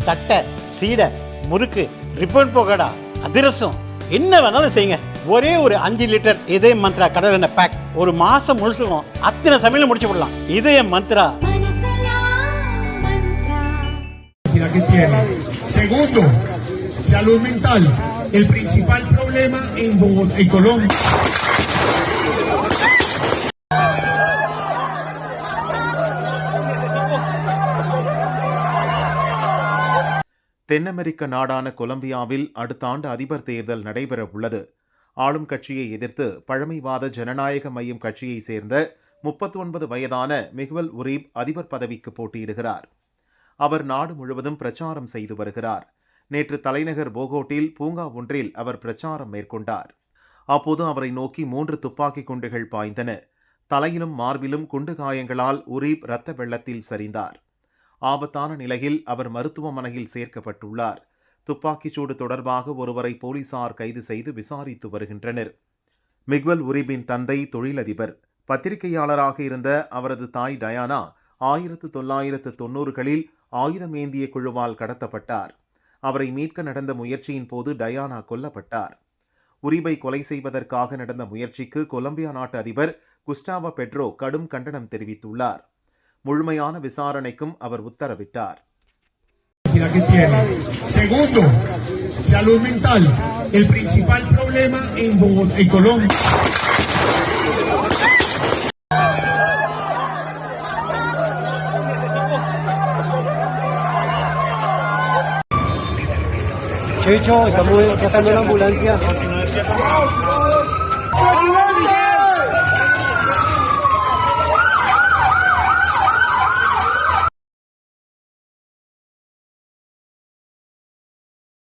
தட்டை, சீடை, முறுக்கு, ரிப்பன் பக்கோடா, அதிரசம், என்ன வேணாலும் செய்யுங்க. ஒரே ஒரு 5 லிட்டர் இதய மந்த்ரா கடல் எண்ணெய் பேக் ஒரு மாசம் முழுசுக்கும் அத்தனை சமையலும் முடிச்சு விடலாம். இதய Mantra. que tiene. Segundo, salud mental. El principal problema en Colombia. தென் அமெரிக்க நாடான கொலம்பியாவில் அடுத்த ஆண்டு அதிபர் தேர்தல் நடைபெற உள்ளது. ஆளும் கட்சியை எதிர்த்து பழமைவாத ஜனநாயக மையம் கட்சியை சேர்ந்த 39 வயதான மிகுவல் உரீப் அதிபர் பதவிக்கு போட்டியிடுகிறார். அவர் நாடு முழுவதும் பிரச்சாரம் செய்து வருகிறார். நேற்று தலைநகர் போகோட்டில் பூங்கா ஒன்றில் அவர் பிரச்சாரம் மேற்கொண்டார். அப்போது அவரை நோக்கி 3 துப்பாக்கி குண்டுகள் பாய்ந்தன. தலையிலும் மார்பிலும் குண்டு காயங்களால் உரீப் இரத்த வெள்ளத்தில் சரிந்தார். ஆபத்தான நிலையில் அவர் மருத்துவமனையில் சேர்க்கப்பட்டுள்ளார். துப்பாக்கிச்சூடு தொடர்பாக ஒருவரை போலீசார் கைது செய்து விசாரித்து வருகின்றனர். மிகுவல் உரீபின் தந்தை தொழிலதிபர். பத்திரிகையாளராக இருந்த அவரது தாய் டயானா 1990களில் ஆயுதமேந்திய குழுவால் கடத்தப்பட்டார். அவரை மீட்க நடந்த முயற்சியின் போது டயானா கொல்லப்பட்டார். உரீபை கொலை செய்வதற்காக நடந்த முயற்சிக்கு கொலம்பியா நாட்டு அதிபர் குஸ்டாவோ பெட்ரோ கடும் கண்டனம் தெரிவித்துள்ளார். முழுமையான விசாரணைக்கும் அவர் உத்தரவிட்டார். Segundo, salud mental. El principal problema en Colombia. Chicho, estamos tratando la ambulancia.